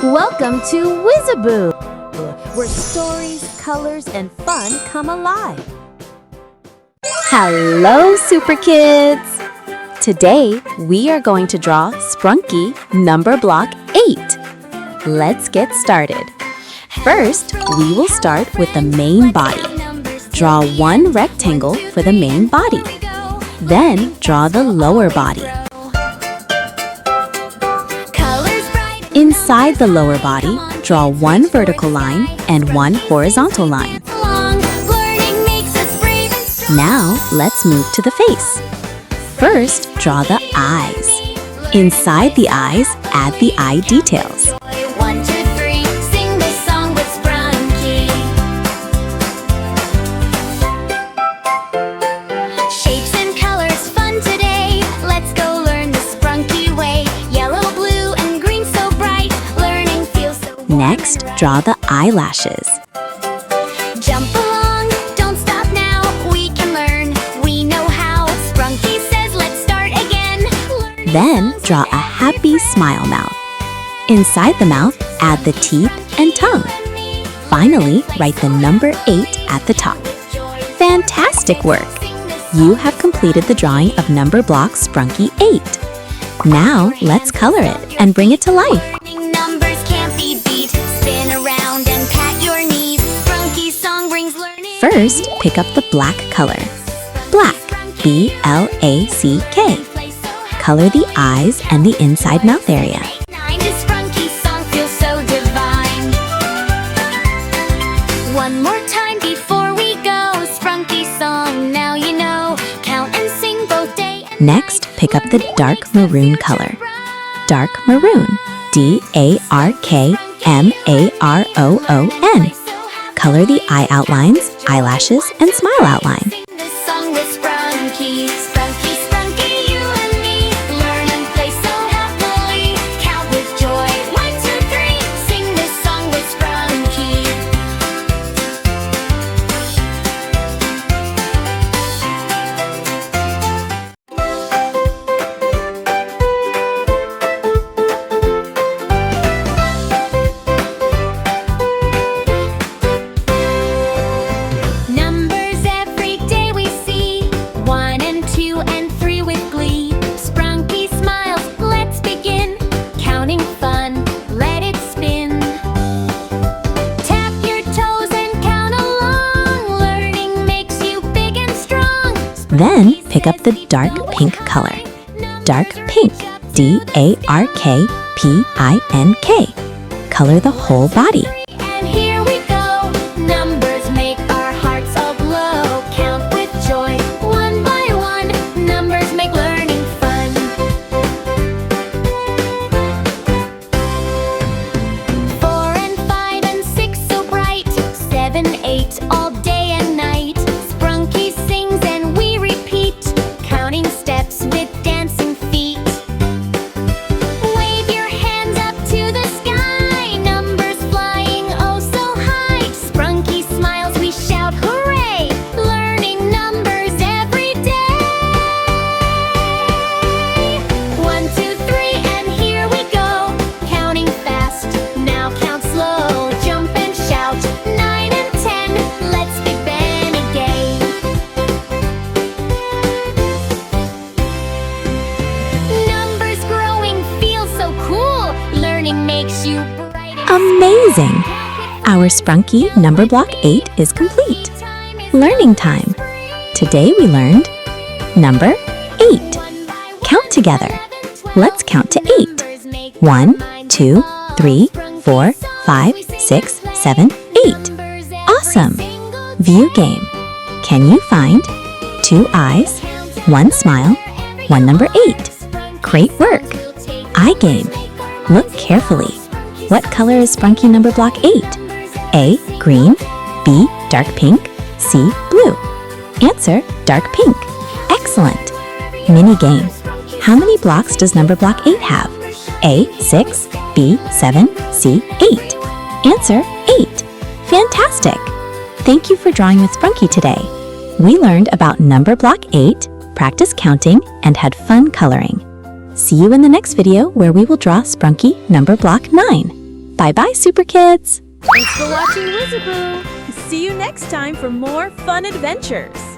Welcome to WizzeBoo, where stories, colors, and fun come alive. Hello, Super Kids! Today, we are going to draw Sprunki number block 8. Let's get started. First, we will start with the main body. Draw one rectangle for the main body. Then, draw the lower body. Inside the lower body, draw one vertical line and one horizontal line. Now, let's move to the face. First, draw the eyes. Inside the eyes, add the eye details. 1, 2, 3, sing this song with Sprunki. Shapes and colors, fun today. Let's go learn the Sprunki way. Yellow, blue, and green so bright. Learning feels so wonderful. Next, draw the eyelashes. Jump along, don't stop now. We can learn, we know how. Sprunki says let's start again. Then, draw a happy smile mouth. Inside the mouth, add the teeth and tongue. Finally, write the number 8 at the top. Fantastic work! You have completed the drawing of NumberBlocks Sprunki 8. Now, let's color it and bring it to life. Numbers can't be beat. Spin around and pat your knees. Sprunki's song brings learning. First, pick up the black color. Black, B-L-A-C-K. Color the eyes and the inside mouth area. 9 to Sprunki's song feels so divine. One more time before we go. Sprunki's song, now you know. Count and sing both day and Next, pick up the dark maroon color. Dark maroon, D-A-R-K-M-A-R-O-O-N. Color the eye outlines, eyelashes, and smile outline. sing this song with Sprunki. Sprunki, Sprunki, you and me. Learn and play so happily. Count with joy. 1, 2, 3. Sing this song with Sprunki. Numbers every day we see. 1 and 2 and 3 with glee. Sprunki smiles, let's begin. Counting fun, let it spin. Tap your toes and count along. Learning makes you big and strong. Then, pick up the dark pink color. Dark pink, D-A-R-K-P-I-N-K. Color the whole body. And here we go. Numbers make our hearts all glow. Count with joy, 1 by 1. Numbers make learning fun. 4 and 5 and 6 so bright. 7, 8 all day and night. Sprunki sings and we repeat. Counting steps with dancing feet. Wave your hands up to the sky. Numbers flying oh so high. Sprunki smiles, we shout hooray. Learning numbers every day. 1, 2, 3 and here we go. Counting fast, now count slow. Jump and shout, 9 and 10. Let's Big Ben again. Numbers growing feels so cool. Learning makes you bright and Amazing! Our Sprunki number block 8 is complete. Learning time. Today we learned number 8. Count together. Let's count to 8. 1, 2, 3, 4, 5, 6, 7, 8. Awesome! View game. Can you find 2 eyes, 1 smile, 1 number 8? Great work! Eye game. Look carefully. What color is Sprunki number block 8? A. Green. B. Dark pink. C. Blue. Answer, dark pink. Excellent! Mini game. How many blocks does number block 8 have? A. 6. B. 7. C. 8. Answer, 8. Fantastic! Thank you for drawing with Sprunki today. We learned about number block 8, practiced counting, and had fun coloring. See you in the next video where we will draw Sprunki number block 9. Bye-bye, Super Kids! Thanks for watching WizzeBoo. See you next time for more fun adventures.